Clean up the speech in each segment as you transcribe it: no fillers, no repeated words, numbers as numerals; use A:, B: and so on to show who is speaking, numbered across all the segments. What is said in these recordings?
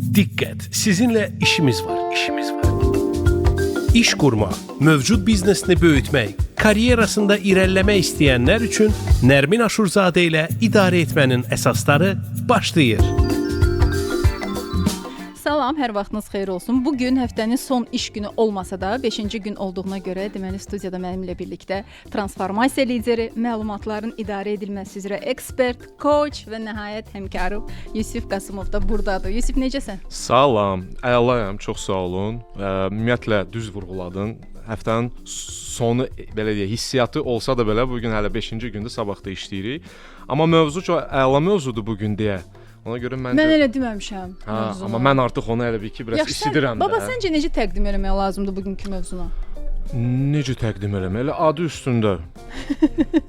A: Diqqət, sizinlə işimiz var. İş qurmaq, mövcud biznesini böyütmək, karyerasında irəliləmək istəyənlər üçün Nərmin Aşurzadə ilə idarə etmənin əsasları başlayır.
B: Salam, hər vaxtınız xeyir olsun. Bugün həftənin son iş günü olmasa da 5-ci gün olduğuna görə deməli studiyada mənimlə birlikdə transformasiya lideri, məlumatların idarə edilməsi üzrə ekspert, coach və nəhayət həmkarım Yusif Qasımov da burdadır. Yusif, necəsən?
C: Salam, əlayam, çox sağ olun. Ümumiyyətlə düz vurğuladın. Həftənin sonu belə deyək, hissiyatı olsa da belə bugün hələ 5-ci gündür, sabah da işləyirik. Amma mövzu çox əla mövzudur bugün deyə. Ona görə məncə
B: Mən elə deməmişəm.
C: Amma mən artıq onu elə bir ki, biraz isidirəm də.
B: Baba, səncə necə təqdim eləmək lazımdır bugünkü mövzuna?
C: Necə təqdim eləmək? Elə adı üstündə.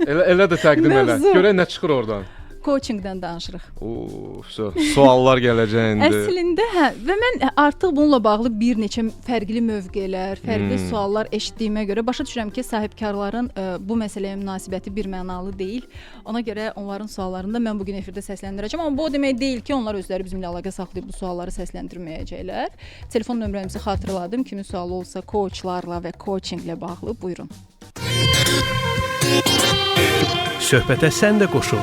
C: elə də təqdim elə. Görək nə çıxır oradan.
B: Coachingdən danışırıq.
C: Suallar gələcək indi.
B: Əslində və mən artıq bununla bağlı bir neçə fərqli mövqelər, fərqli suallar eşitdiyimə görə başa düşürəm ki, sahibkarların bu məsələyə münasibəti birmənalı deyil. Ona görə onların suallarını da mən bugün efirdə səsləndirəcəm. Amma bu o demək deyil ki, onlar özləri bizimlə əlaqə saxlayıb bu sualları səsləndirməyəcəklər. Telefon nömrəmizi xatırladım. Kimin sualı olsa coachlarla və coachinglə bağlı buyurun.
A: Söhbətə sən də qoşul.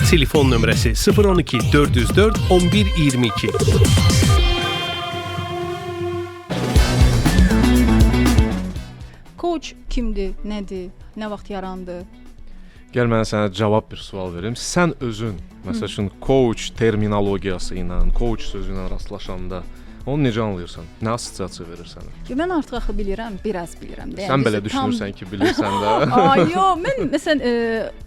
A: Telefon nömrəsi 012 404 11 22.
B: Coach kimdir, nədir, nə vaxt yarandı?
C: Gəl mənə sənə cavab bir sual verim. Sən özün, məsəl üçün coach terminologiyası ilə, coach sözü ilə rastlaşanda onu necə anlayırsan? Nə assosiasiya verir sənə?
B: Mən artıq axı bilirəm, biraz bilirəm də.
C: Sən belə düşünürsən ki, bilirsən də.
B: Yox, mən məsələn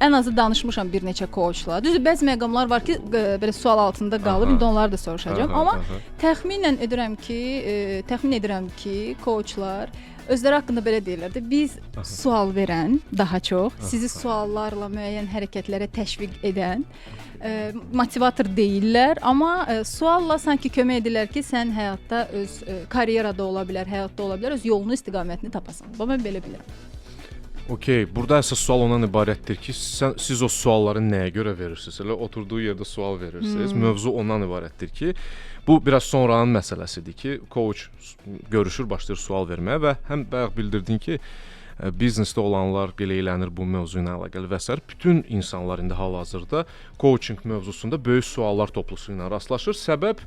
B: ən azı danışmışam bir neçə coachla. Düzdür, bəzi məqamlar var ki, belə sual altında qalıb, indi onları da soruşacağam. Amma təxmin edirəm ki, coachlar özləri haqqında belə deyirlər də, biz sual verən daha çox, sizi suallarla müəyyən hərəkətlərə təşviq edən motivator deyirlər, amma sualla sanki kömək edirlər ki, sən həyatda öz karyerada ola bilər, həyatda ola bilər, öz yolunu, istiqamətini tapasan. Mən belə bilirəm.
C: Okey, burada əsas sual ondan ibarətdir ki, siz o sualları nəyə görə verirsiniz? Elə oturduğu yerdə sual verirsiniz. Mövzu ondan ibarətdir ki, bu biraz sonranın məsələsidir ki, coach görüşür, başlayır sual verməyə və həm bayaq bildirdin ki, biznesdə olanlar belə elənir bu mövzu ilə əlaqəli və s. Bütün insanlar indi hal-hazırda coaching mövzusunda böyük suallar toplusu ilə rastlaşır. Səbəb,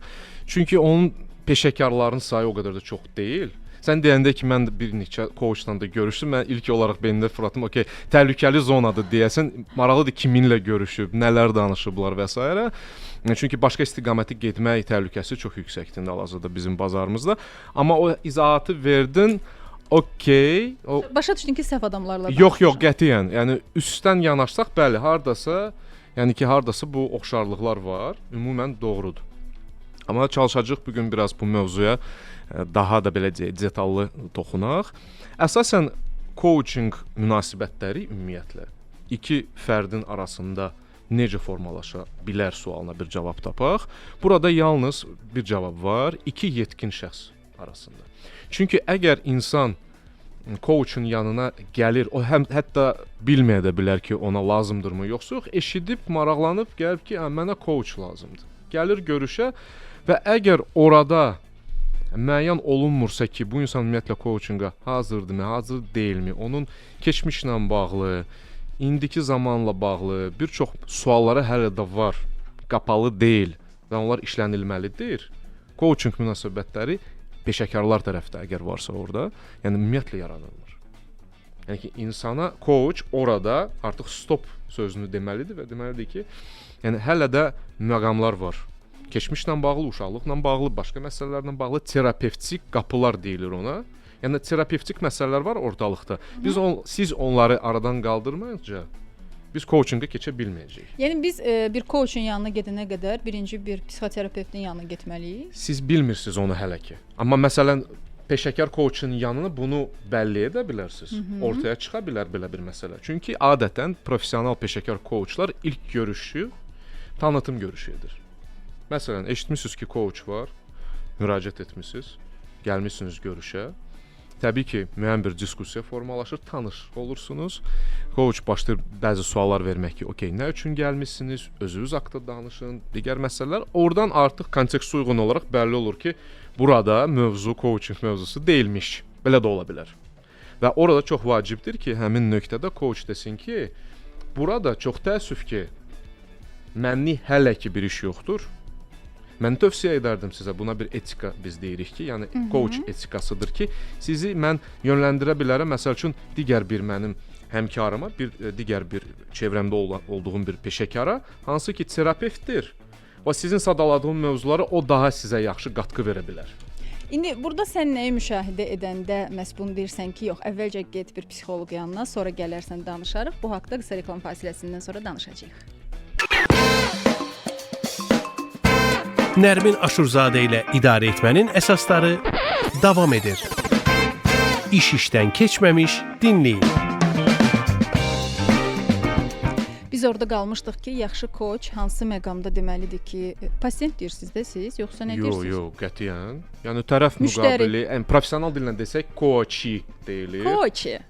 C: çünki onun peşəkarların sayı o qədər də çox deyil. Sən deyəndə ki, mən bir neçə coachla da görüşdüm, mən ilk olaraq beynimdə fırlatdım, okey, təhlükəli zonadır deyəsən, maraqlıdır kiminlə görüşüb, nələr danışıblar və s. Çünki başqa istiqaməti getmək təhlükəsi çox yüksəkdir hal-hazırda bizim bazarımızda. Amma o izahatı verdin. Okey.
B: Başa düşdün ki, səhv adamlarla danışırsan.
C: Yox, qətiyyən. Yəni üstdən yanaşsaq, bəli, hardasa bu oxşarlıqlar var. Ümumən doğrudur. Amma çalışacağıq bu gün biraz bu mövzuya daha da belə detallı toxunaq. Əsasən coaching münasibətləri ümumiyyətlə iki fərdin arasında necə formalaşa bilər sualına bir cavab tapaq. Burada yalnız bir cavab var, iki yetkin şəxs arasında. Çünki əgər insan coachun yanına gəlir, o hətta bilməyə də bilər ki, ona lazımdırmı yoxsa yox, eşidib, maraqlanıb, gəlib ki, mənə coach lazımdır. Gəlir görüşə və əgər orada müəyyən olunmursa ki, bu insan ümumiyyətlə coachinga hazırdırmı, hazır deyilmi, onun keçmişlə bağlı, indiki zamanla bağlı bir çox suallara hələ də var, qapalı deyil və onlar işlənilməlidir. Coaching münasibətləri peşəkarlar tərəfdə əgər varsa orada, yəni ümumiyyətlə yaranılmır. Yəni ki, insana coach orada artıq stop sözünü deməlidir və deməlidir ki, yəni hələ də məqamlar var. Keçmişlə bağlı, uşaqlıqla bağlı, başqa məsələlərlə bağlı terapevtik qapılar deyilir ona. Yəni terapevtik məsələlər var ortalıqda. Siz onları aradan qaldırmayınca biz coachinga keçə bilməyəcəyik.
B: Yəni biz bir coachun yanına gedənə qədər birinci bir psixoterapevtin yanına getməliyik.
C: Siz bilmirsiniz onu hələ ki. Amma məsələn peşəkar coachun yanına bunu bəlli edə bilərsiniz. Ortaya çıxa bilər belə bir məsələ. Çünki adətən professional peşəkar coachlar ilk görüşü tanıtım görüşü edir. Məsələn, eşitmisiniz ki, coach var, müraciət etmisiniz, gəlmisiniz görüşə. təbii ki, müəyyən bir diskussiya formalaşır, tanış olursunuz. Coach başlayır bəzi suallar vermək ki, okey, nə üçün gəlmisiniz, özünüz haqqında danışın, digər məsələlər. Oradan artıq kontekstə uyğun olaraq bəlli olur ki, burada mövzu coaching mövzusu deyilmiş. Belə də ola bilər. Və orada çox vacibdir ki, həmin nöqtədə coach desin ki, burada çox təəssüf ki, mənlik hələ ki bir iş yoxdur. Mən tövsiyə edərdim sizə, buna bir etika biz deyirik ki, yəni coach etikasıdır ki, sizi mən yönləndirə bilərəm, məsəl üçün digər bir mənim həmkarıma, digər bir çevrəmdə olduğum bir peşəkara, hansı ki terapevtdir və sizin sadaladığınız mövzulara o daha sizə yaxşı qatqı verə bilər.
B: İndi burada sən nəyi müşahidə edəndə məhz bunu deyirsən ki, yox, əvvəlcə get bir psixoloq yanına, sonra gələrsən danışarıq. Bu haqqda qısa reklam fasiləsindən sonra danışacağıq.
A: Nərmin Aşurzadə ilə idarə etmənin əsasları davam edir. İş işdən keçməmiş dinləyin.
B: Biz orada qalmışdıq ki, yaxşı coach hansı məqamda deməlidir ki, pasient deyirsiniz də siz, yoxsa nə deyirsiniz?
C: Yox, qətiyyən. Yəni tərəf müqabili, professional dillə desək coachi deyilir.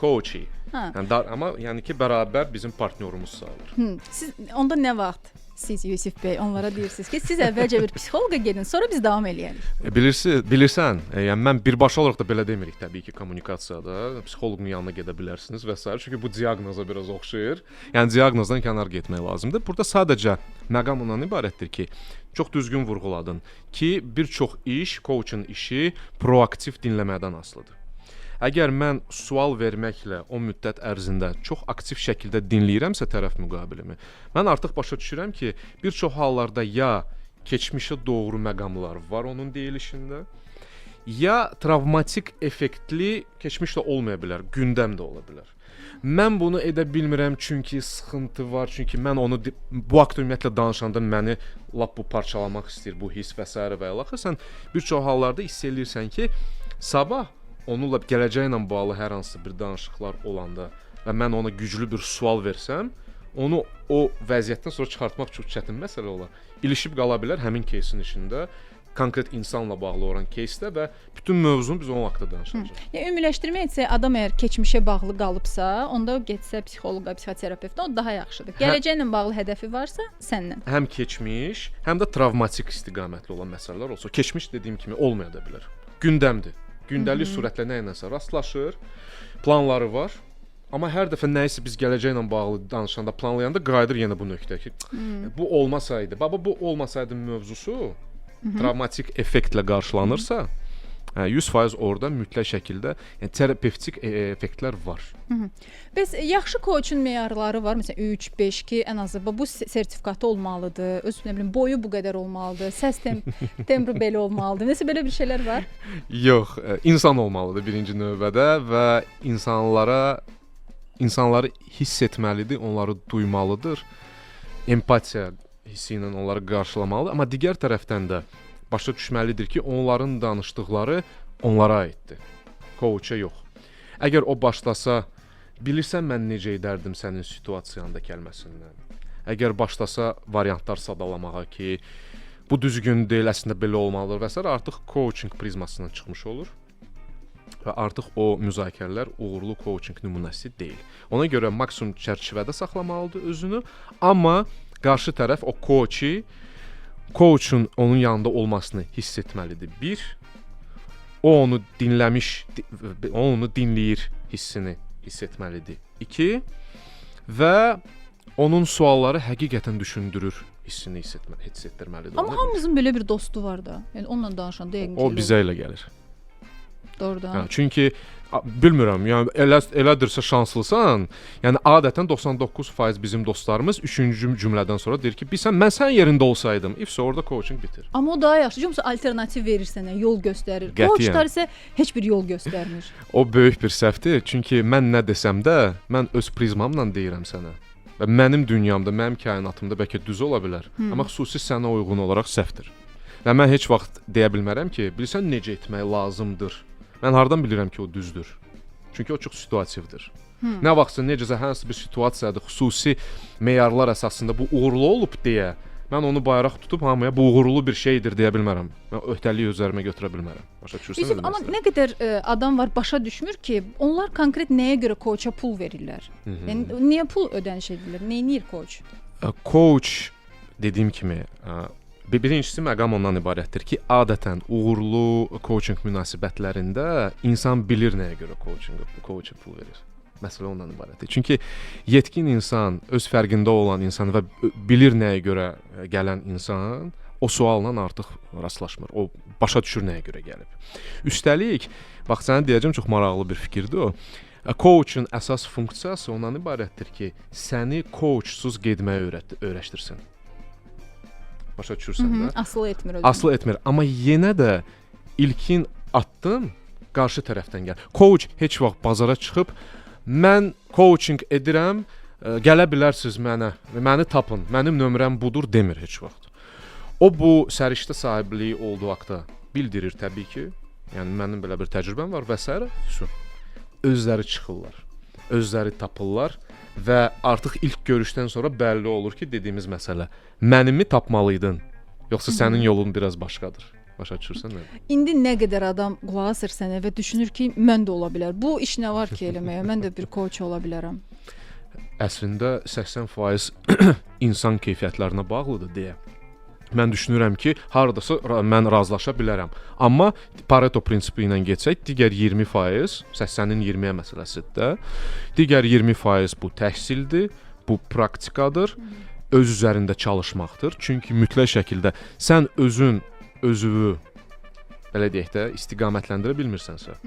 C: Coachi. Yəni amma yəni ki, bərabər bizim partnyorumuz sayılır.
B: Siz onda nə vaxt siz Yusif bəy onlara deyirsiniz ki, siz əvvəlcə bir psixoloqa gedin, sonra biz davam eləyərik.
C: Bilirsən, yəni mən birbaşa olaraq da belə demirik təbii ki, kommunikasiyada. Psixoloqun yanına gedə bilərsiniz və s. Çünki bu diaqnoza biraz oxşayır. Yəni diaqnozdan kənar getmək lazımdır. Burada sadəcə məqam ondan ibarətdir ki, çox düzgün vurğuladın ki, bir çox iş, coachun işi proaktiv dinləmədən asılıdır. Əgər mən sual verməklə o müddət ərzində çox aktiv şəkildə dinləyirəmsə tərəf müqabilimi, mən artıq başa düşürəm ki, bir çox hallarda ya keçmişə doğru məqamlar var onun deyilişində, ya travmatik effektli keçmişdə olmaya bilər, gündəm də ola bilər. Mən bunu edə bilmirəm çünki sıxıntı var, çünki mən onu bu haqda ümumiyyətlə danışanda məni lap bu parçalamaq istəyir, bu hiss və s. və ilaxır. Sən bir çox hallarda hiss eləyirsən ki, sabah onunla gələcəklə bağlı hər hansı bir danışıqlar olanda və mən ona güclü bir sual versəm, onu o vəziyyətdən sonra çıxartmaq çox çətin məsələ olar. İlişib qala bilər həmin кейsin içində, konkret insanla bağlı olan keysdə və bütün mövzunu biz onun haqqında danışacağıq.
B: Yəni ümumiləşdirmə etsək, adam əgər keçmişə bağlı qalıbsa, onda getsə psixoloqa, psixoterapevtə, o daha yaxşıdır. Gələcəklə bağlı hədəfi varsa, səndən.
C: Həm keçmiş, həm də travmatik istiqamətli olan məsələlər olsa, keçmiş dediyim kimi olmaya da bilər. Gündəmdir. Gündəlik surətlə nə iləsə rastlaşır, planları var. Amma hər dəfə nəyisə biz gələcəklə bağlı danışanda, planlayanda qayıdır yenə bu nöqtəyə ki, bu olmasaydı, bu olmasaydı mövzusu travmatik effektlə qarşılanırsa, 100% orada mütləq şəkildə yəni terapevtik effektlər var.
B: Bəs yaxşı coachun meyarları var, məsələn 3, 5 ki, ən azı bu sertifikatı olmalıdır, öz nə bilim boyu bu qədər olmalıdır, səs tembri belə olmalıdır. Nəsə belə bir şeylər var?
C: Yox, insan olmalıdır birinci növbədə və insanları hiss etməlidir, onları duymalıdır. Empatiya hissi ilə onları qarşılamalıdır, amma digər tərəfdən də başa düşməlidir ki, onların danışdıqları onlara aiddir. Coacha yox. Əgər o başlasa, bilirsən mən necə edərdim sənin situasiyanda kəlməsindən. Əgər başlasa variantlar sadalamağa ki, bu düzgün deyil, əslində belə olmalıdır və s. artıq coaching prizmasından çıxmış olur və artıq o müzakirələr uğurlu coaching nümunəsi deyil. Ona görə maksimum çərçivədə saxlamalıdır özünü, amma qarşı tərəf o coachun onun yanında olmasını hiss etməlidir. Bir, o onu dinləyir hissini hiss etməlidir. İki, və onun sualları həqiqətən düşündürür hissini hiss etdirməlidir.
B: Amma hamımızın belə bir dostu var da. Yəni onunla danışanda yəqin ki,
C: o bizə elə gəlir.
B: Doğrudan.
C: Çünki bilmirəm, yəni elədirsə şanslısan. Yəni adətən 99% bizim dostlarımız 3-cü cümlədən sonra deyir ki, mən sənin yerində olsaydım, orada coaching bitir.
B: Amma o daha yaxşı. Çünki alternativ verir sənə, yol göstərir. Coachlar isə heç bir yol göstərmir.
C: O böyük bir səhvdir. Çünki mən nə desəm də, mən öz prizmamla deyirəm sənə. Və mənim dünyamda, mənim kainatımda bəlkə düz ola bilər, amma xüsusi sənə uyğun olaraq səhvdir. Və mən heç vaxt deyə bilmərəm ki, bilirsən necə etmək lazımdır. Mən hardan bilirəm ki, o düzdür? Çünki o çox situativdir. Nə vaxtsa necəsə hansı bir situasiyada xüsusi meyarlar əsasında bu uğurlu olub deyə Mən onu bayraq tutub hamıya bu uğurlu bir şeydir deyə bilmərəm. Mən öhdəliyi özlərimə götürə bilmərəm. Başa düşürsən?
B: Yusuf, amma nə qədər adam var başa düşmür ki, onlar konkret nəyə görə coacha pul verirlər? Yəni niyə pul ödəniş edilir? Nə edir coach?
C: Coach dediyim kimi, birincisi məqam ondan ibarətdir ki, adətən uğurlu coaching münasibətlərində insan bilir nəyə görə coacha pul verir. Məsələ ondan ibarətdir. Çünki yetkin insan, öz fərqində olan insan və bilir nəyə görə gələn insan o sualla artıq rastlaşmır. O başa düşür nəyə görə gəlib. Üstəlik, bax sənə deyəcəm, çox maraqlı bir fikirdir o. Coachun əsas funksiyası ondan ibarətdir ki, səni coachsuz getməyi öyrəşdirsin. Başa düşürsən də?
B: Asılı etmir.
C: Asılı etmir. Amma yenə də ilkin addım qarşı tərəfdən gəlir. Coach heç vaxt bazara çıxıb mən coaching edirəm, gələ bilərsiniz məni tapın, mənim nömrəm budur demir heç vaxt. O bu səriştə sahibliyi olduğu haqda bildirir təbii ki. Yəni mənim belə bir təcrübəm var və s. Özləri çıxırlar, özləri tapırlar və artıq ilk görüşdən sonra bəlli olur ki, dediyimiz məsələ mənimi tapmalıydın, yoxsa sənin yolun biraz başqadır. Başa düşürsən nə?
B: İndi nə qədər adam qulaq asır sənə və düşünür ki, mən də ola bilər. Bu iş nə var ki eləməyə? Mən də bir coach ola bilərəm.
C: Əslində 80% insan keyfiyyətlərinə bağlıdır deyə. Mən düşünürəm ki, hardasa mən razılaşa bilərəm. Amma Pareto prinsipi ilə getsək, digər 20%, sənin 20-yə məsələsidir. Digər 20% bu təhsildir, bu praktikadır, öz üzərində çalışmaqdır. Çünki mütləq şəkildə sən özünü belə deyək də istiqamətləndirə bilmirsənsə,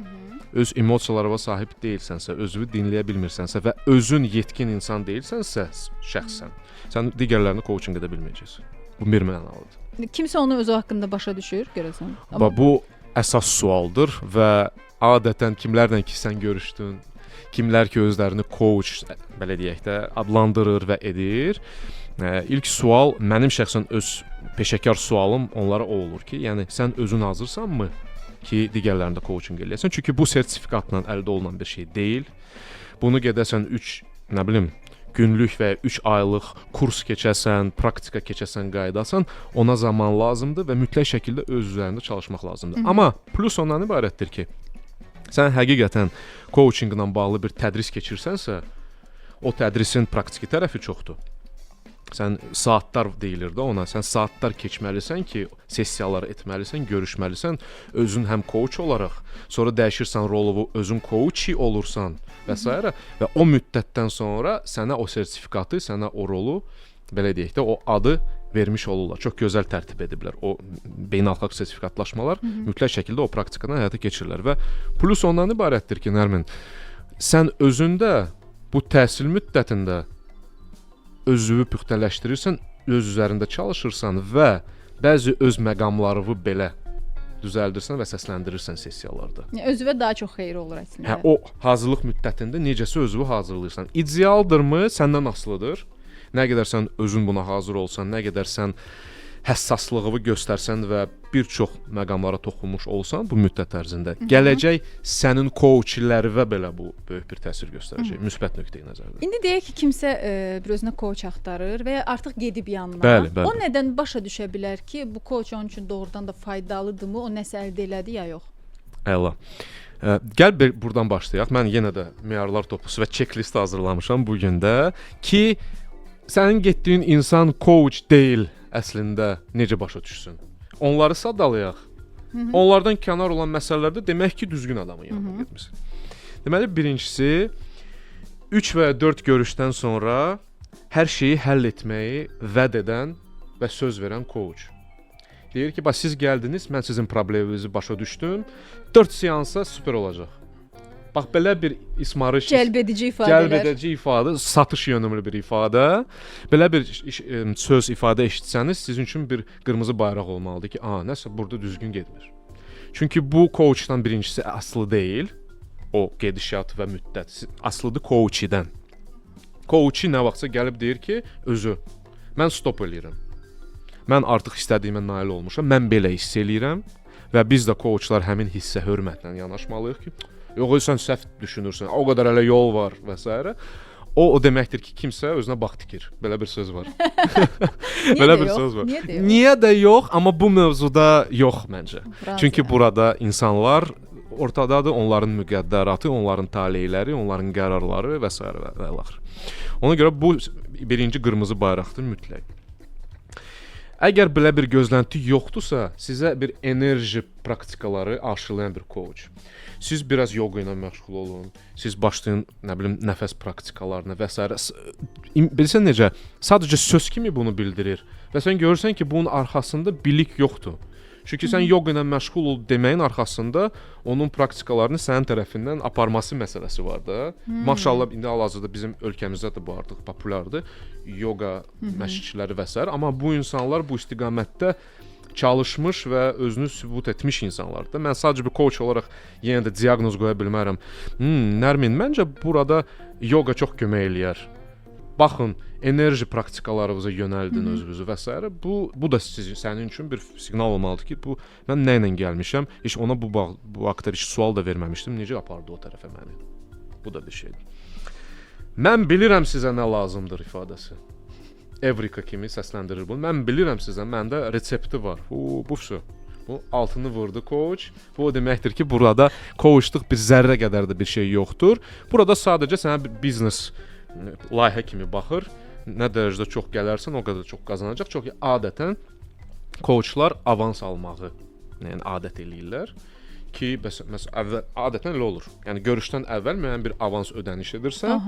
C: öz emosiyalarına sahib deyilsənsə, özünü dinləyə bilmirsənsə və özün yetkin insan deyilsənsə, şəxsən, sən digərlərini coaching edə bilməyəcəksən. Bu bir mənalıdır.
B: Kimsə onu özü haqqında başa düşür, görəsən.
C: Amma bu əsas sualdır və adətən kimlərlə ki sən görüşdün, kimlər ki özlərini coach belə deyək də adlandırır və edir. İlk sual mənim şəxsən öz peşəkar sualım onlara o olur ki, yəni sən özün hazırsanmı ki, digərlərində coaching eləyəsən? Çünki bu sertifikatla əldə olunan bir şey deyil. Bunu gedəsən 3 günlük və 3 aylıq kurs keçəsən, praktika keçəsən, qaydasan, ona zaman lazımdır və mütləq şəkildə öz üzərində çalışmaq lazımdır. Amma plus ondan ibarətdir ki, sən həqiqətən coachinglə bağlı bir tədris keçirsənsə, o tədrisin praktiki tərəfi çoxdur. Sən saatlar deyilir də ona, sən saatlar keçməlisən ki, sessiyalar etməlisən, görüşməlisən, özün həm coach olaraq, sonra dəyişirsən rolu, özün coach olursan və s. və o müddətdən sonra sənə o sertifikatı, sənə o rolu, belə deyək də, o adı vermiş olurlar. Çox gözəl tərtib ediblər. O beynəlxalq sertifikatlaşmalar mütləq şəkildə o praktikadan həyata keçirilir və plus ondan ibarətdir ki, Nərmin, sən özündə bu təhsil müddətində özünü püxtələşdirirsən, öz üzərində çalışırsan və bəzi öz məqamlarını belə düzəldirsən və səsləndirirsən sessiyalarda.
B: Özünə daha çox xeyir olur əslində.
C: O hazırlıq müddətində necəsə özünü hazırlayırsan. İdealdırmı? Səndən asılıdır. Nə qədər sən özün buna hazır olsan, nə qədər sən həssaslığını göstərsən və bir çox məqamlara toxunmuş olsan bu müddət ərzində, gələcək sənin coachlərinə belə bu böyük bir təsir göstərəcək, müsbət nöqteyi nəzərdən.
B: İndi deyək ki, kimsə bir özünə coach axtarır və ya artıq gedib yanına.
C: Bəli.
B: O nədən başa düşə bilər ki, bu coach onun üçün doğrudan da faydalıdırmı, o nəsə əldə elədi ya yox?
C: Əla. Gəl buradan başlayaq. Mən yenə də meyarlar toplusu və checklist hazırlamışam bu gün də ki, sənin getdiyin insan coach deyil. Əslində necə başa düşsün? Onları sadalayaq. Onlardan kənar olan məsələlərdə demək ki, düzgün adamın yanına getmisən. Deməli, birincisi 3 və 4 görüşdən sonra hər şeyi həll etməyi vəd edən və söz verən coach. Deyir ki, bax siz gəldiniz, mən sizin probleminizi başa düşdüm. 4 seansa super olacaq. Bax belə bir ismarış,
B: cəlbedici ifadə,
C: satış yönümlü bir ifadə. Belə bir söz ifadə eşitsəniz, sizin üçün bir qırmızı bayraq olmalıdır ki, nəsə burada düzgün getmir. Çünki bu coachdan birincisi aslı deyil. O gedişat və müddət aslıdır coachdən. Coachi nə vaxtsa gəlib deyir ki, özü mən stop eləyirəm. Mən artıq istədiyimə nail olmuşam. Mən belə hiss eləyirəm və biz də coachlar həmin hissə hörmətlə yanaşmalıyıq ki, yox, sən səhv düşünürsən, o qədər hələ yol var və s. O deməkdir ki, kimsə özünə bağ tikir. Belə bir söz var.
B: Niyə
C: Belə
B: də
C: bir
B: yox?
C: söz var.
B: Niyə də yox?
C: Niyə də yox, amma bu mövzuda yox məncə.
B: Razıyam.
C: Çünki burada insanlar ortadadır, onların müqəddəratı, onların taleyləri, onların qərarları və s. və axır. Ona görə bu birinci qırmızı bayraqdır mütləq. Əgər belə bir gözlənti yoxdursa, sizə bir enerji praktikaları aşılayan bir coach. Siz biraz yoga ilə məşğul olun. Siz başlayın, nə bilim, nəfəs praktikalarına və s. Bilirsən necə? Sadəcə söz kimi bunu bildirir və sən görürsən ki, bunun arxasında bilik yoxdur. Çünki sən yoga ilə məşğul ol deməyin arxasında onun praktikalarını sənin tərəfindən aparması məsələsi var da. Maşallah indi hal-hazırda bizim ölkəmizdə də bu artıq populyardır. Yoga məşqçiləri və s. Amma bu insanlar bu istiqamətdə çalışmış və özünü sübut etmiş insanlardır. Mən sadəcə bir coach olaraq yenə də diaqnoz qoya bilmərəm. Nərmin, məncə burada yoga çox kömək eləyər. Baxın, enerji praktikalarınıza yönəldin özünüzü və s. Bu da sənin üçün bir siqnal olmalıdır ki, mən nə ilə gəlmişəm? Heç ona bu haqda heç sual da verməmişdim. Necə apardı o tərəfə məni? Bu da bir şeydir. Mən bilirəm sizə nə lazımdır ifadəsi. Evrika kimi səsləndirir bunu. Mən bilirəm sizə, məndə resepti var. Bu su. Bu altını vurdu coach. Bu o deməkdir ki, burada coachluq bir zərrə qədər də bir şey yoxdur. Burada sadəcə sənə bir biznes layihə kimi baxır. Nə dərəcədə çox gələrsən, o qədər çox qazanacaq. Çünki adətən coachlar avans almağı, yəni adət eləyirlər ki, məsələn, adətən elə olur. Yəni görüşdən əvvəl müəyyən bir avans ödəniş edirsən,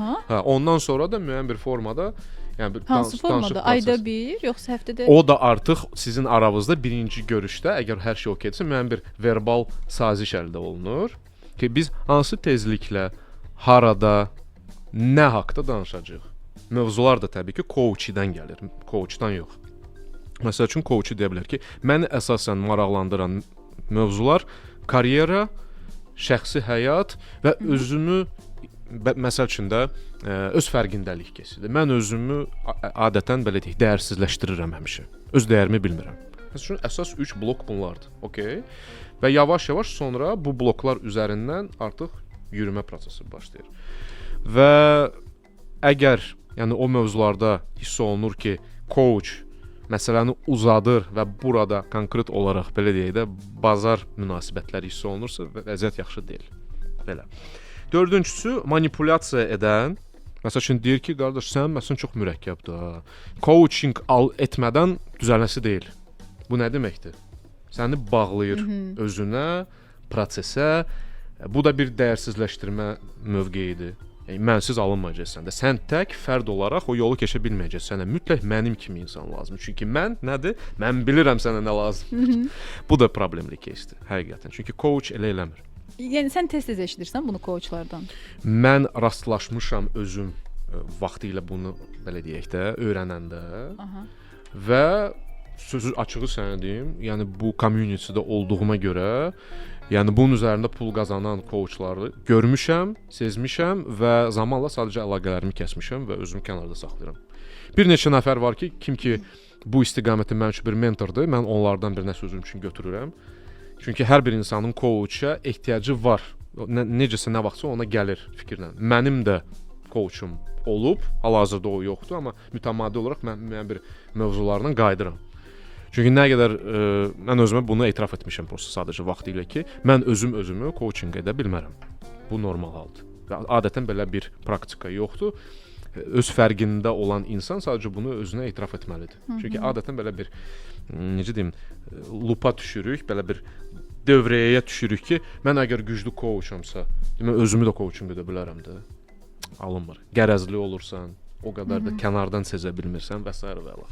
C: ondan sonra da müəyyən bir formada, yəni bir
B: hansı formada? Ayda bir, yoxsa həftədə?
C: O da artıq sizin aranızda birinci görüşdə, əgər hər şey okeydirsə, müəyyən bir verbal saziş əldə olunur ki, biz hansı tezliklə, harada, nə haqqda danışacağıq? Mövzular da təbii ki, coachdan gəlir, coachdan yox. Məsəl üçün, coach deyə bilər ki, məni əsasən maraqlandıran mövzular karyera, şəxsi həyat və özümü, məsəl üçün də öz fərqindəlik kəsidir. Mən özümü adətən belə deyək, dəyərsizləşdirirəm həmişə. Öz dəyərimi bilmirəm. Məsəl üçün, əsas 3 blok bunlardır, okey? Və yavaş-yavaş sonra bu bloklar üzərindən artıq yürümə prosesi başlayır. Və əgər, yəni o mövzularda hiss olunur ki, coach məsələni uzadır və burada konkret olaraq belə deyək də bazar münasibətləri hiss olunursa, vəziyyət yaxşı deyil. Belə. Dördüncüsü, manipulyasiya edən, məsəl üçün deyir ki, qardaş, sən məsələn çox mürəkkəbdir. Coaching etmədən düzəlməsi deyil. Bu nə deməkdir? Səni bağlayır özünə, prosesə. Bu da bir dəyərsizləşdirmə mövqeyidir. Yəni, mənsiz alınmayacaqsan da. Sən tək fərd olaraq o yolu keçə bilməyəcəksən. Sənə mütləq mənim kimi insan lazımdır. Çünki mən nədir? Mən bilirəm sənə nə lazımdır. Bu da problemli keysdir, həqiqətən. Çünki coach elə eləmir.
B: Yəni sən tez-tez eşidirsən bunu coachlardan?
C: Mən rastlaşmışam özüm vaxtilə bunu belə deyək də öyrənəndə. Və sözü açığı sənə deyim, yəni bu community-də olduğuma görə, yəni bunun üzərində pul qazanan coachları görmüşəm, sezmişəm və zamanla sadəcə əlaqələrimi kəsmişəm və özümü kənarda saxlayıram. Bir neçə nəfər var ki, kim ki bu istiqamətdə mənim üçün bir mentordur, mən onlardan birinə sözüm üçün götürürəm. Çünki hər bir insanın coacha ehtiyacı var. Necəsə nə vaxtsa ona gəlir fikirlə. Mənim də coachum olub, hal-hazırda o yoxdur, amma mütəmadi olaraq mən bir mövzulardan qayıdıram. Çünki nə qədər mən özümə bunu etiraf etmişəm prosta sadəcə vaxtilə ki, mən özümü coaching edə bilmərəm. Bu normal haldır. Və adətən belə bir praktika yoxdur. Öz fərqində olan insan sadəcə bunu özünə etiraf etməlidir. Çünki adətən belə bir necə deyim, lupa düşürük, belə bir dövrəyə düşürük ki, mən əgər güclü coachamsa, demək özümü də coaching edə bilərəm də. Alınmır. Qərəzli olursan, o qədər də kənardan sezə bilmirsən və s. və l.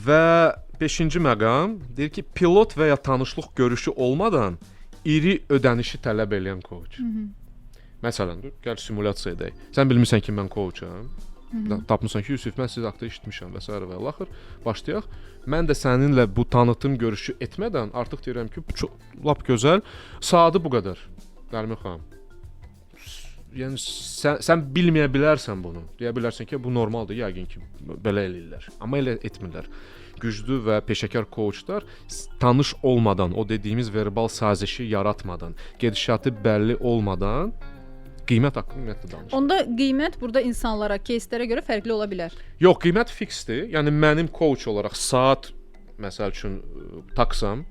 C: Və 5-ci məqam deyir ki, pilot və ya tanışlıq görüşü olmadan iri ödənişi tələb edən coach. Məsələn, gəl simulyasiya edək. Sən bilmirsən ki, mən coacham. Tapmısan ki, Yusuf, mən siz haqqda eşitmişəm və s. və l. Başlayaq. Mən də səninlə bu tanıtım görüşü etmədən artıq deyirəm ki, bu lap gözəl. Saatı bu qədər. Nərmin xanım. Yəni sən bilməyə bilərsən bunu. Deyə bilərsən ki, bu normaldır, yəqin ki, belə eləyirlər. Amma elə etmirlər. Güclü və peşəkar coachlar tanış olmadan, o dediyimiz verbal sazişi yaratmadan, gedişatı bəlli olmadan qiymət haqqında ümumiyyətlə danışmır.
B: Onda qiymət burada insanlara, кейslərə görə fərqli ola bilər.
C: Yox, qiymət fiksdir. Yəni mənim coach olaraq saat məsəl üçün taksam,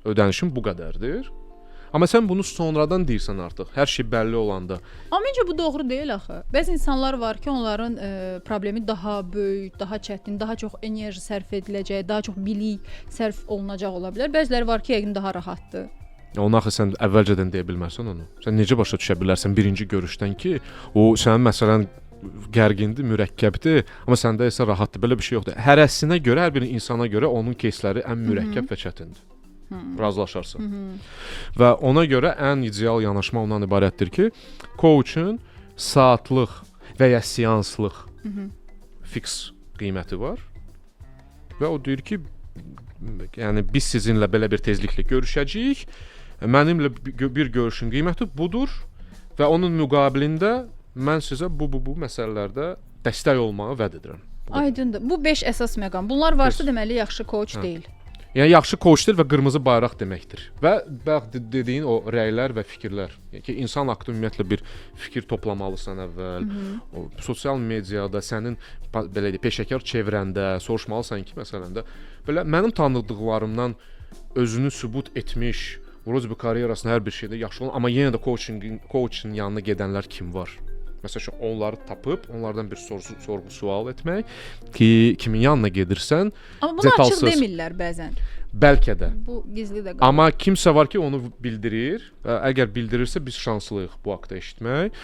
C: ödənişim bu qədərdir. Amma sən bunu sonradan deyirsən artıq, hər şey bəlli olanda.
B: Amma məncə bu doğru deyil axı. Bəzi insanlar var ki, onların problemi daha böyük, daha çətin, daha çox enerji sərf ediləcək, daha çox bilik sərf olunacaq ola bilər. Bəziləri var ki, yəqin daha rahatdır.
C: Onu axı sən əvvəlcədən deyə bilmərsən onu. Sən necə başa düşə bilərsən birinci görüşdən ki, o sənin məsələn gərgindir, mürəkkəbdir, amma səndə isə rahatdır. Belə bir şey yoxdur. Hərəsinə görə, hər bir insana görə onun кейsləri ən mürəkkəb və çətindir. Razılaşarsan. Və ona görə ən ideal yanaşma ondan ibarətdir ki, coachun saatlıq və ya seanslıq fiks qiyməti var. Və o deyir ki, yəni biz sizinlə belə bir tezliklə görüşəcəyik. Mənimlə bir görüşün qiyməti budur və onun müqabilində mən sizə bu məsələlərdə dəstək olmağı vəd edirəm.
B: Aydındır. Bu 5 əsas məqam. Bunlar varsa deməli yaxşı coach deyil.
C: Yəni yaxşı coachdir və qırmızı bayraq deməkdir. Və bax dediyin o rəylər və fikirlər. Yəni ki, insan haqqında ümumiyyətlə bir fikir toplamalısan əvvəl. O sosial mediada sənin belə deyək, peşəkar çevrəndə soruşmalısan ki, məsələn də belə mənim tanıdıqlarımdan özünü sübut etmiş, vəroc bir karyerasında hər bir şeydə yaxşı olan, amma yenə də coaching yanına gedənlər kim var? Məsələn, onları tapıb, onlardan bir sorğu-sual etmək ki, kimin yanına gedirsən,
B: amma bunu açıq demirlər bəzən.
C: Bəlkə də.
B: Bu gizli də qalır.
C: Amma kimsə var ki, onu bildirir. Əgər bildirirsə biz şanslıyıq bu haqqda eşitmək.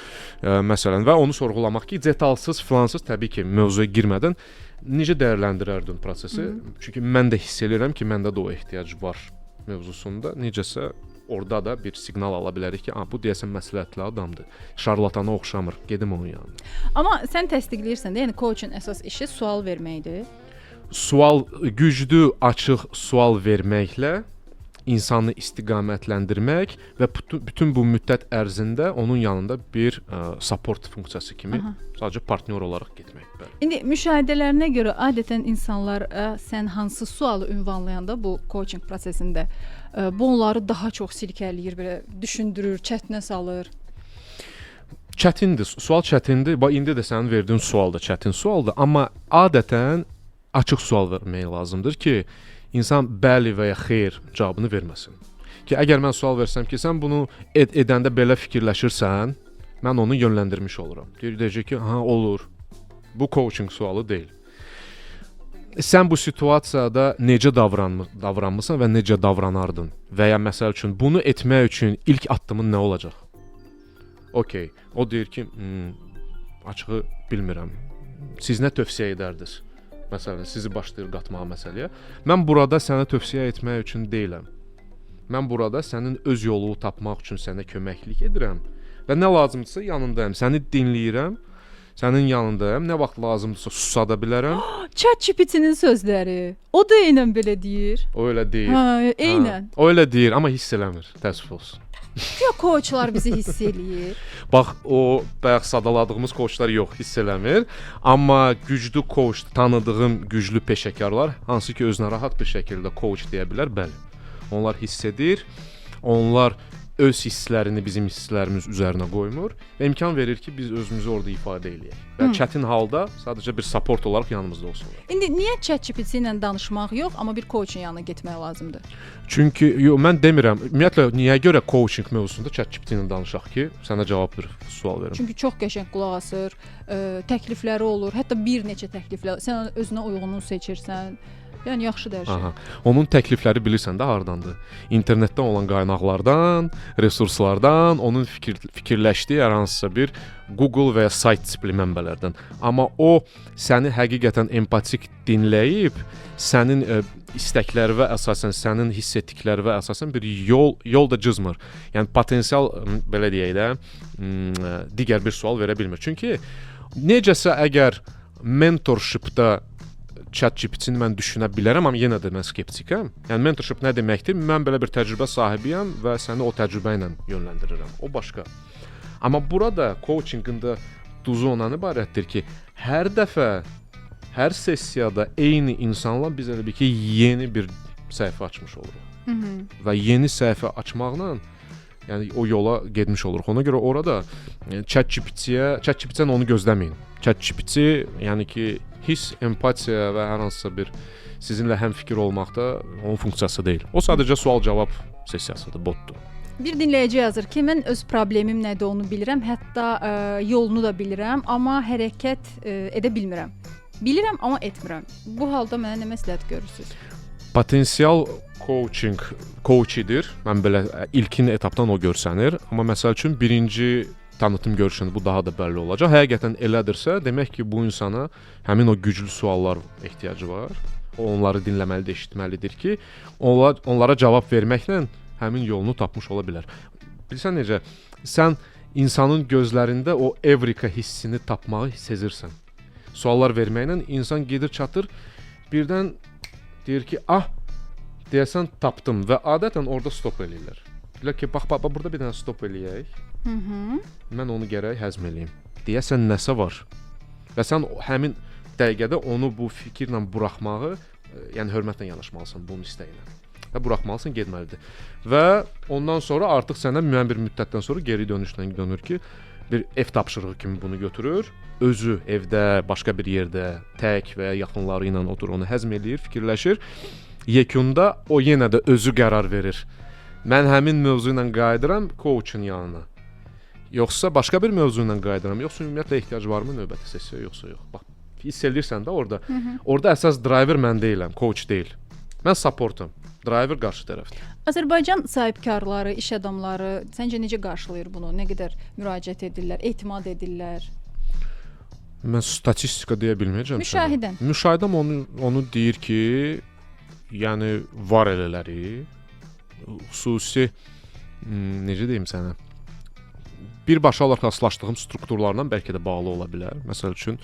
C: Məsələn, və onu sorğulamaq ki, detalsız, filansız təbii ki, mövzuya girmədən necə dəyərləndirərdin prosesi? Çünki mən də hiss edirəm ki, məndə də o ehtiyac var mövzusunda. Necəsə orada da bir siqnal ala bilərik ki, bu deyəsən məsləhətli adamdır. Şarlatana oxşamır. Gedim onun yanına.
B: Amma sən təsdiqləyirsən də, yəni coachun əsas işi sual verməkdir.
C: Sual, güclü, açıq sual verməklə insanı istiqamətləndirmək və bütün bu müddət ərzində onun yanında bir support funksiyası kimi sadəcə partnyor olaraq getmək. Bəli.
B: İndi müşahidələrinə görə adətən insanlar sən hansı sualı ünvanlayanda bu coaching prosesində bu onları daha çox silkələyir, belə düşündürür, çətinə salır.
C: Çətindir, sual çətindir. Bax indi də sənin verdiyin sual da çətin sualdır, amma adətən açıq sual vermək lazımdır ki, insan bəli və ya xeyr cavabını verməsin. Ki əgər mən sual versəm ki, sən bunu edəndə belə fikirləşirsən, mən onu yönləndirmiş oluram. Deyəcək ki, olur. Bu coaching sualı deyil. Sən bu situasiyada necə davranmısan və necə davranardın? Və ya məsəl üçün bunu etmək üçün ilk addımın nə olacaq? Okay. O deyir ki, açığı bilmirəm. Siz nə tövsiyə edərdiniz? Məsələn, sizi başlayır qatmağa məsələyə. Mən burada sənə tövsiyə etmək üçün deyiləm. Mən burada sənin öz yolunu tapmaq üçün sənə köməklik edirəm və nə lazımdırsa yanındayam. Səni dinləyirəm. Sənin yanındayam. Nə vaxt lazımdırsa susada bilərəm.
B: ChatGPT-nin sözləri. O da eynən belə deyir.
C: O elə deyir.
B: Eynən.
C: O elə deyir, amma hiss eləmir. Təəssüf olsun.
B: Ya coachlar bizi hiss eləyir.
C: Bax, o bayaq sadaladığımız coachlar yox, hiss eləmir. Amma güclü coach, tanıdığım güclü peşəkarlar, hansı ki özünə rahat bir şəkildə coach deyə bilər, bəli. Onlar hiss edir. Onlar öz hisslərini bizim hisslərimiz üzərinə qoymur və imkan verir ki, biz özümüzü orada ifadə eləyək. Və çətin halda sadəcə bir support olaraq yanımızda olsunlar.
B: İndi niyə ChatGPT ilə danışmaq yox, amma bir coachun yanına getmək lazımdır?
C: Çünki mən demirəm, ümumiyyətlə niyə görə coaching mövzusunda ChatGPT ilə danışaq ki, sənə cavab bir sual verim.
B: Çünki çox qəşəng qulaq asır, təklifləri olur, hətta bir neçə təkliflər, sən özünə uyğununu seçirsən. Yəni yaxşıdır hər şey.
C: Onun təklifləri bilirsən də hardandır? İnternetdən olan qaynaqlardan, resurslardan, onun fikirləşdiyi hər hansısa bir Google və ya sayt tipli mənbələrdən. Amma o səni həqiqətən empatik dinləyib, sənin istəklərinə əsasən, sənin hiss etdiklərinə əsasən bir yol da cızmır. Yəni potensial belə deyək də digər bir sual verə bilmir. Çünki necəsə əgər mentorshipdə ChatGPT-ni mən düşünə bilərəm, amma yenə də mən skeptikəm. Yəni mentorship nə deməkdir? Mən belə bir təcrübə sahibiyəm və səni o təcrübə ilə yönləndirirəm. O başqa. Amma burada coachingində duzu ondan ibarətdir ki, hər dəfə, hər sessiyada eyni insanla biz elə bir ki, yeni bir səhifə açmış oluruq. Və yeni səhifə açmaqla Yəni o yola getmiş oluruq. Ona görə orada ChatGPT-dən onu gözləməyin. ChatGPT, yəni ki, hiss, empatiya və hər hansısa bir sizinlə həmfikir olmaqda onun funksiyası deyil. O sadəcə sual-cavab sessiyasıdır, botdur.
B: Bir dinləyici yazır ki, mən öz problemim nədir onu bilirəm, hətta yolunu da bilirəm, amma hərəkət edə bilmirəm. Bilirəm, amma etmirəm. Bu halda mənə nə məsləhət görürsüz?
C: Potensial coachidir. Mən belə ilkin etapdan o görsənir. Amma məsəl üçün birinci tanıtım görüşündə bu daha da bəlli olacaq. Həqiqətən elədirsə, demək ki, bu insana həmin o güclü suallar ehtiyacı var. O onları dinləməlidir, eşitməlidir ki, onlara cavab verməklə həmin yolunu tapmış ola bilər. Bilirsən necə? Sən insanın gözlərində o evrika hissini tapmağı sezirsən. Suallar verməklə insan gedir, çatır, birdən deyir ki, deyəsən tapdım və adətən orada stop eləyirlər. Deyirlər ki, bax, burada bir dənə stop eləyək. Mən onu gərək həzm eləyim. Deyəsən nəsə var. Və sən həmin dəqiqədə onu bu fikirlə buraxmağı, yəni hörmətlə yanaşmalısan bunun istəyinə. Və buraxmalısan, getməlidir. Və ondan sonra artıq sənə müəyyən bir müddətdən sonra geri dönüşlə dönür ki, bir ev tapşırığı kimi bunu götürür. Özü evdə, başqa bir yerdə tək və ya yaxınları ilə oturur, onu həzm eləyir, fikirləşir. Yekunda o yenə də özü qərar verir. Mən həmin mövzu ilə qayıdıram coachun yanına. Yoxsa başqa bir mövzu ilə qayıdıram. Yoxsa ümumiyyətlə ehtiyac varmı növbəti sessiya, yoxsa yox. Bax, hiss eləyirsən də orada. Orada əsas driver mən deyiləm, coach deyil. Mən supportum. Driver qarşı tərəfdir.
B: Azərbaycan sahibkarları, iş adamları səncə necə qarşılayır bunu? Nə qədər müraciət edirlər, etimad edirlər?
C: Mən statistika deyə bilməyəcəm.
B: Müşahidən.
C: Müşahidəm onu deyir ki, yəni var elələri xüsusi necə deyim sənə? Birbaşa olaraq rastlaşdığım strukturlarla bəlkə də bağlı ola bilər. Məsəl üçün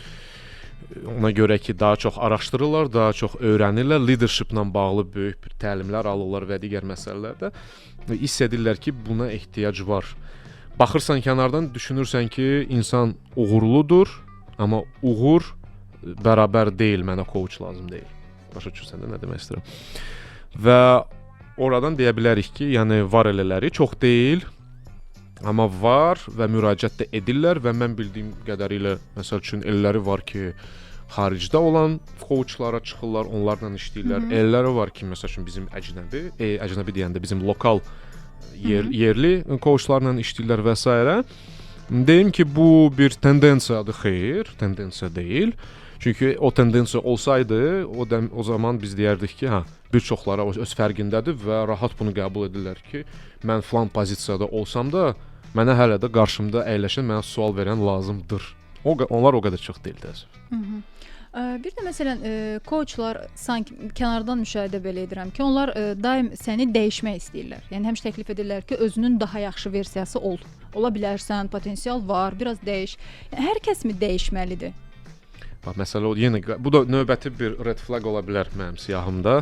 C: ona görə ki, daha çox araşdırırlar, daha çox öyrənirlər, leadershiplə bağlı böyük bir təlimlər alırlar və digər məsələlərdə hiss edirlər ki, buna ehtiyac var. Baxırsan kənardan, düşünürsən ki, insan uğurludur, amma uğur bərabər deyil, mənə coach lazım deyil. Başa düşürsən də nə demək istəyirəm. Və oradan deyə bilərik ki, yəni var elələri çox deyil, amma var və müraciət də edirlər və mən bildiyim qədərilə məsəl üçün elləri var ki, xaricdə olan coachlara çıxırlar, onlarla işləyirlər. Elləri var ki, məsəl üçün bizim əcnəbi deyəndə bizim lokal yerli coachlarla işləyirlər və s. Deyim ki, bu bir tendensiyadır, xeyr, tendensiya deyil. Çünki o tendensiya olsaydı, o zaman biz deyərdik ki, bir çoxları öz fərqindədir və rahat bunu qəbul edirlər ki, mən filan pozisiyada olsam da, mənə hələ də qarşımda əyləşən, mənə sual verən lazımdır. Onlar o qədər çox deyil təəssüf.
B: Bir də məsələn, coachlar sanki kənardan müşahidə belə edirəm ki, onlar daim səni dəyişmək istəyirlər. Yəni həmişə təklif edirlər ki, özünün daha yaxşı versiyası ol. Ola bilərsən, potensial var, biraz dəyiş. Yəni, hər kəs mi dəyişməlidir?
C: Bax, məsələ o, yenə bu da növbəti bir red flag ola bilər mənim siyahımda.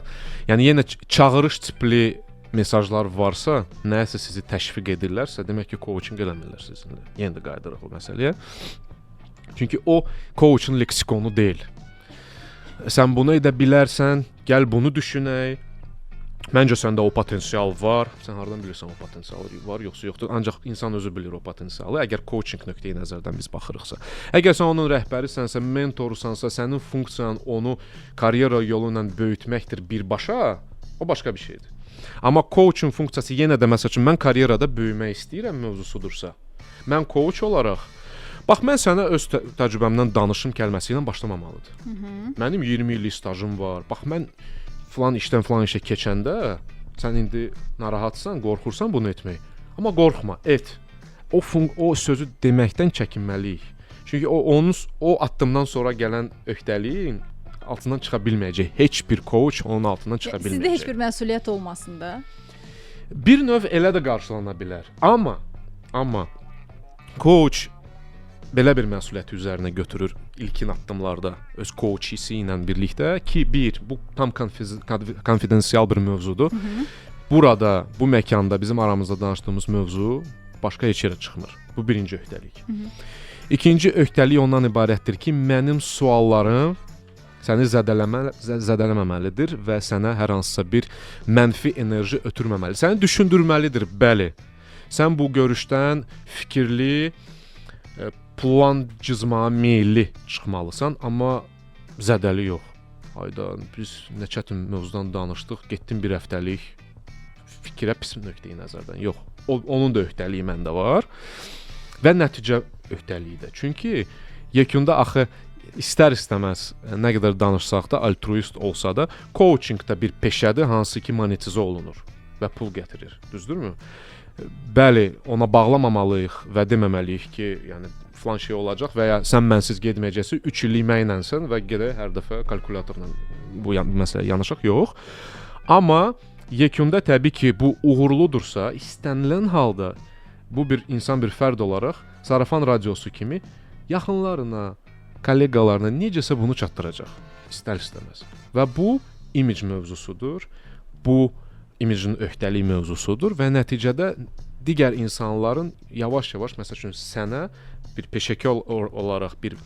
C: Yəni yenə çağırış tipli mesajlar varsa, nəsə sizi təşviq edirlərsə, demək ki, coaching eləmirlər sizinlə. Yenə də qayıdırıq o məsələyə. Çünki o coachun leksikonu deyil. Sən bunu edə bilərsən, gəl bunu düşünək. Məncə səndə o potensial var. Sən hardan bilirsən o potensial var, yoxsa yoxdur? Ancaq insan özü bilir o potensialı. Əgər coaching nöqteyi nəzərdən biz baxırıqsa. Əgər sən onun rəhbərisənsə, mentorusansa, sənin funksiyan onu karyera yolu ilə böyütməkdir birbaşa, o başqa bir şeydir. Amma coaching funksiyası yenə də məsəl üçün mən karyerada böyümək istəyirəm mövzusudursa, mən coach olaraq bax, mən sənə öz təcrübəmdən danışım kəlməsi ilə başlamamalıdır. Mənim 20 illik stajım var. Bax, mən filan işdən filan işə keçəndə sən indi narahatsan, qorxursan bunu etmək. Amma qorxma, et. O sözü deməkdən çəkinməliyik. Çünki o addımdan sonra gələn öhdəliyin altından çıxa bilməyəcək. Heç bir coach onun altından çıxa bilməyəcək.
B: Sizdə heç bir məsuliyyət olmasın da.
C: Bir növ elə də qarşılana bilər. Amma coach belə bir məsuliyyəti üzərinə götürür ilkin addımlarda öz coachisi ilə birlikdə ki, bu tam konfidensial bir mövzudur. Burada, bu məkanda bizim aramızda danışdığımız mövzu başqa heç yerə çıxmır. Bu birinci öhdəlik. İkinci öhdəlik ondan ibarətdir ki, mənim suallarım səni zədələməməlidir və sənə hər hansısa bir mənfi enerji ötürməməli. Səni düşündürməlidir, bəli. Sən bu görüşdən fikirli, plan cızmağa meylli çıxmalısan, amma zədəli yox. Hayda, biz nə çətin mövzudan danışdıq, getdim bir həftəlik fikrə pis nöqteyi nəzərdən. Yox, onun da öhdəliyi məndə var və nəticə öhdəliyi də. Çünki yekunda axı istər-istəməz nə qədər danışsaq da, altruist olsa da, coaching da bir peşədir, hansı ki monetizə olunur və pul gətirir. Düzdürmü? Bəli, ona bağlamamalıyıq və deməməliyik ki, yəni filan şey olacaq və ya sən mənsiz getməyəcəksən, 3 illik mənənsən və gedək hər dəfə kalkulyatorla bu məsələ yanaşaq. Yox. Amma yekunda təbii ki, bu uğurludursa, istənilən halda bu bir insan, bir fərd olaraq Sarafan radiosu kimi yaxınlarına, kolleqalarına necəsə bunu çatdıracaq istər-istəməz. Və bu image mövzusudur. Bu imicin öhdəlik mövzusudur və nəticədə digər insanların yavaş-yavaş məsəl üçün sənə bir peşəkar olaraq, bir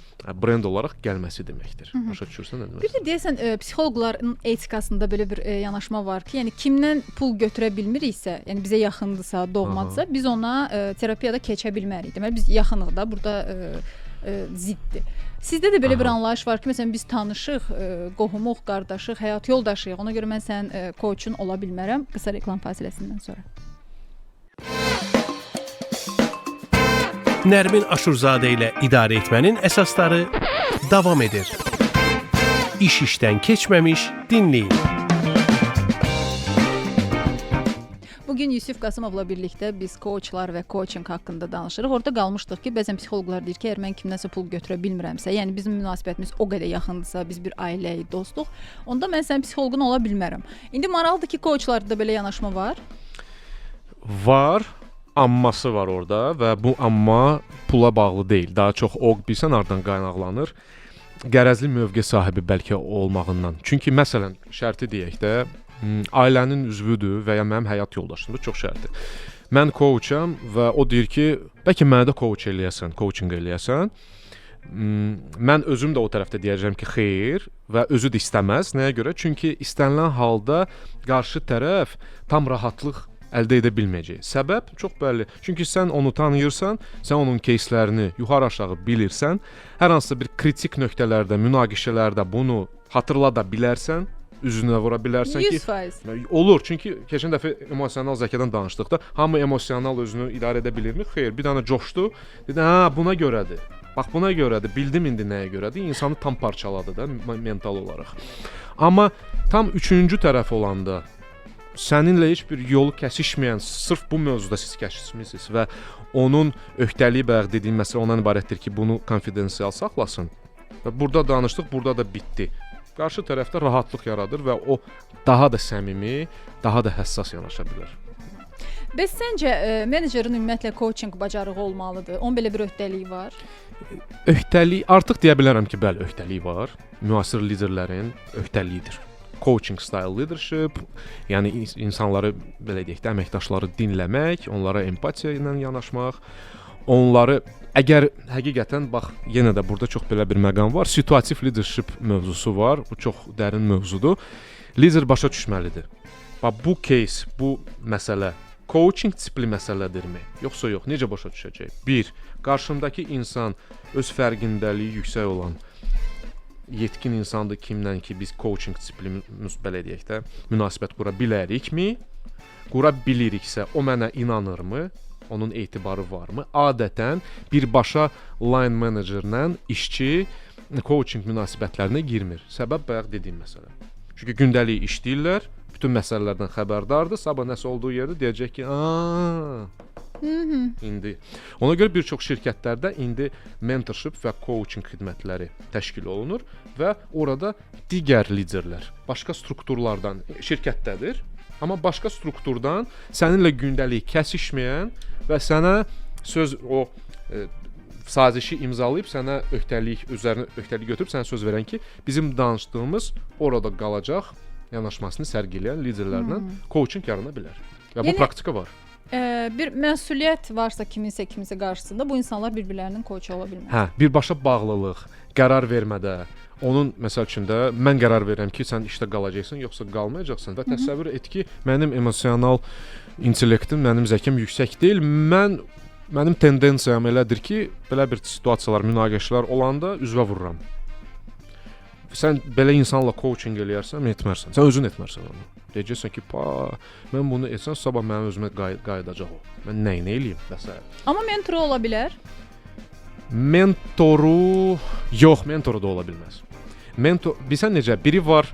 C: brend olaraq gəlməsi deməkdir. Başa düşürsən nə demək?
B: Bir də deyəsən psixoloqların etikasında belə bir yanaşma var ki, yəni kimdən pul götürə bilmiriksə, yəni bizə yaxındırsa, doğmadsa, biz ona terapiyada keçə bilmərik. Deməli biz yaxınıq da burada ziddir. Sizdə də belə bir anlayış var ki, məsələn biz tanışıq, qohumuq, qardaşıq, həyat yoldaşıyıq. Ona görə mən sənin coachun ola bilmərəm. Qısa reklam fasiləsindən sonra.
A: Nərmin Aşurzadə ilə idarə etmənin əsasları davam edir. İş işdən keçməmiş dinləyin.
B: Bugün Yusif Qasımovla birlikdə biz coachlar və coaching haqqında danışırıq. Orada qalmışdıq ki, bəzən psixoloqlar deyir ki, əgər mən kimdənsə pul götürə bilmirəmsə, yəni bizim münasibətimiz o qədər yaxındırsa, biz bir ailəyik, dostuq, onda mən sənin psixoloqun ola bilmərəm. İndi maraqlıdır ki, coachlarda belə yanaşma var.
C: Var, amması var orada və bu amma pula bağlı deyil. Daha çox o bilsən hardan qaynaqlanır? Qərəzli mövqe sahibi bəlkə olmağından. Çünki məsələn, şərti deyək də, ailənin üzvüdür və ya mənim həyat yoldaşımdır, çox şərti. Mən coacham və o deyir ki, bəlkə mənə də coach eləyəsən, coaching eləyəsən. Mən özüm də o tərəfdə deyəcəm ki, xeyr və özü də istəməz. Nəyə görə? Çünki istənilən halda qarşı tərəf tam rahatlıq əldə edə bilməyəcək. Səbəb çox bəlli. Çünki sən onu tanıyırsan, sən onun кейslərini yuxarı-aşağı bilirsən, hər hansısa bir kritik nöqtələrdə, münaqişələrdə bunu xatırlada bilərsən, üzünə vura bilərsən
B: 100%.
C: ki, olur. Çünki keçən dəfə emosional zəkadan danışdıqda hamı emosional özünü idarə edə bilirmi? Xeyr, bir dənə coşdu. Dedi, "Hə, buna görədir." Bax buna görədir. Bildim indi nəyə görədir. İnsanı tam parçaladı da mental olaraq. Amma tam üçüncü tərəf olanda səninlə heç bir yolu kəsişməyən, sırf bu mövzuda siz kəsişmisiniz və onun öhdəliyi bayaq dediyim məsələ ondan ibarətdir ki, bunu konfidensial saxlasın. Və burada danışdıq, burada da bitdi. Qarşı tərəfdə rahatlıq yaradır və o daha da səmimi, daha da həssas yanaşa bilər.
B: Bəs səncə menecerin ümumiyyətlə coaching bacarığı olmalıdır? Onun belə bir öhdəliyi var?
C: Öhdəlik artıq deyə bilərəm ki, bəli, öhdəliyi var. Müasir liderlərin öhdəliyidir. Coaching style leadership, yəni insanları belə deyək də, əməkdaşları dinləmək, onlara empatiya ilə yanaşmaq, onları əgər həqiqətən bax yenə də burada çox belə bir məqam var. Situativ leadership mövzusu var. Bu çox dərin mövzudur. Lider başa düşməlidir. Bax bu case, bu məsələ coaching tipli məsələdirmi? Yoxsa yox, necə başa düşəcək? 1. Qarşımdakı insan öz fərqindəliyi yüksək olan yetkin insandır kimdən ki biz coaching tipli belə deyək də münasibət qura bilərikmi? Qura biliriksə o mənə inanırmı? Onun etibarı varmı? Adətən birbaşa line managerlə işçi coaching münasibətlərinə girmir. Səbəb bayaq dediyim məsələ. Çünki gündəlik işləyirlər, bütün məsələlərdən xəbərdardır. Sabah nəsə olduğu yerdə deyəcək ki, indi. Ona görə bir çox şirkətlərdə indi mentorship və coaching xidmətləri təşkil olunur və orada digər liderlər başqa strukturlardan şirkətdədir, amma başqa strukturdan səninlə gündəlik kəsişməyən və sənə söz o sazişi imzalayıb sənə öhdəlik üzərinə öhdəlik götürüb sənə söz verən ki, bizim danışdığımız orada qalacaq yanaşmasını sərgiləyən liderlərlə coaching yarana bilər. Və bu praktika var.
B: Bir məsuliyyət varsa kiminsə qarşısında bu insanlar bir-birlərinin coachu ola bilməz.
C: Hə, birbaşa bağlılıq, qərar vermədə, onun məsəl üçün də mən qərar verirəm ki, sən işdə qalacaqsan, yoxsa qalmayacaqsan və təsəvvür et ki, mənim emosional intellektim, mənim zəkam yüksək deyil. Mənim tendensiyam elədir ki, belə bir situasiyalar, münaqişələr olanda üzvə vururam. Sən belə insanla coaching eləyərsən, etmərsən. Sən özün etmərsən onu. Deyəcəksən ki, mən bunu etsəm, sabah mənim özümə qayıdacaq o. Mən nə eləyim və s.
B: Amma mentor ola bilər.
C: Mentoru da ola bilməz. Bilsən necə, biri var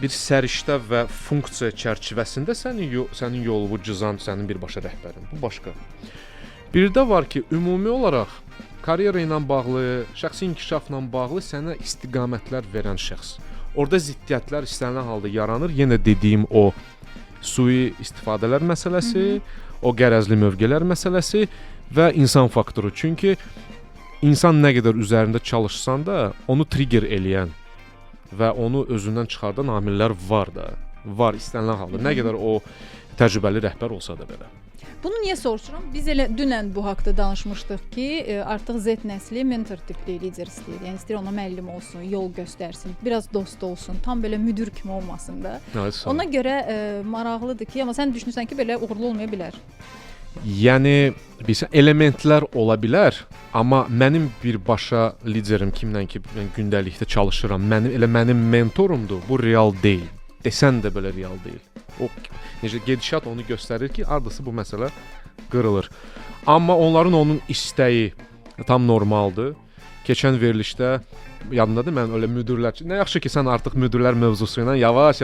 C: bir səriştə və funksiya çərçivəsində sənin yolu cızan sənin birbaşa rəhbərin. Bu başqa. Bir də var ki, ümumi olaraq karyera ilə bağlı, şəxsi inkişafla bağlı sənə istiqamətlər verən şəxs. Orada ziddiyyətlər istənilən halda yaranır. Yenə dediyim o sui istifadələr məsələsi, o qərəzli mövqelər məsələsi və insan faktoru. Çünki insan nə qədər üzərində çalışsan da, onu trigger eləyən və onu özündən çıxardan amillər var da. Var istənilən halda. Nə qədər o təcrübəli rəhbər olsa da belə.
B: Bunu niyə soruşuram? Biz elə dünən bu haqqda danışmışdıq ki, artıq Z nəsli mentor tipli lider istəyir. Yəni istəyir ona müəllim olsun, yol göstərsin, biraz dost olsun, tam belə müdir kimi olmasın da. Ona görə maraqlıdır ki, amma sən düşünürsən ki, belə uğurlu olmaya bilər.
C: Yəni bilirsən, elementlər ola bilər, amma mənim birbaşa liderim kimlə ki, mən gündəlikdə çalışıram, mənim mentorumdur, bu real deyil. Desən də belə real deyil. O necə gedişat onu göstərir ki, ardısı bu məsələ qırılır. Amma onun istəyi tam normaldır. Keçən verilişdə yadındadır, mən öyle müdürlər, nə yaxşı ki sən artıq müdürlər mövzusu ilə yavaş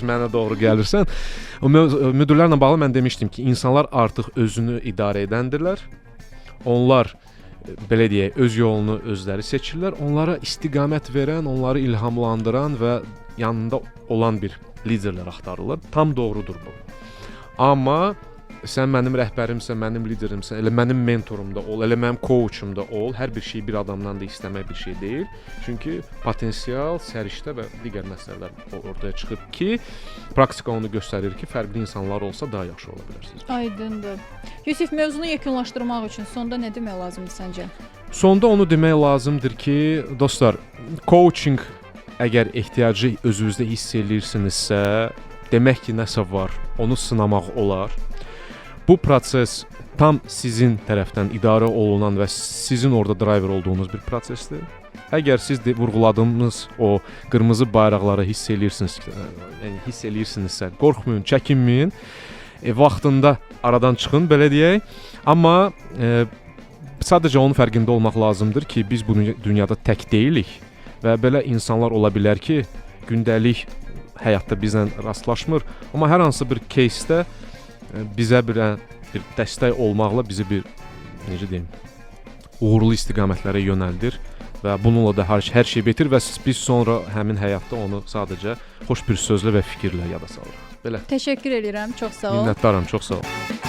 C: mənə doğru gəlirsən. O müdürlərlə bağlı mən demişdim ki, insanlar artıq özünü idarə edəndirlər. Onlar belə deyək, öz yolunu özləri seçirlər. Onlara istiqamət verən, onları ilhamlandıran və yanında olan bir liderlər axtarırlar. Tam doğrudur bu. Amma sən mənim rəhbərimsən, mənim liderimsən, elə mənim mentorum da ol, elə mənim coachum da ol. Hər bir şeyi bir adamdan da istəmək bir şey deyil. Çünki potensial, səriştə və digər məsələlər ortaya çıxır ki, praktika onu göstərir ki, fərqli insanlar olsa daha yaxşı ola bilərsiniz.
B: Aydındır. Yusif, mövzunu yekunlaşdırmaq üçün sonda nə demək lazımdır səncə?
C: Sonda onu demək lazımdır ki, dostlar, coaching əgər ehtiyacı özünüzdə hiss edirsinizsə, demək ki, nəsə var, onu sınamaq olar. Bu proses tam sizin tərəfdən idarə olunan və sizin orada driver olduğunuz bir prosesdir. Əgər siz vurğuladığınız o qırmızı bayraqları hiss eləyirsinizsə, qorxmayın, çəkinməyin, vaxtında aradan çıxın, belə deyək. Amma sadəcə onun fərqində olmaq lazımdır ki, biz bu dünyada tək deyilik və belə insanlar ola bilər ki, gündəlik həyatda bizlə rastlaşmır, amma hər hansı bir кейsdə bizə bir dəstək olmaqla bizi bir, necə deyim, uğurlu istiqamətlərə yönəldir və bununla da hər şey bitir və biz sonra həmin həyatda onu sadəcə xoş bir sözlə və fikirlə yada salırıq. Belə.
B: Təşəkkür edirəm, çox sağ ol.
C: Minnətdaram, çox sağ ol.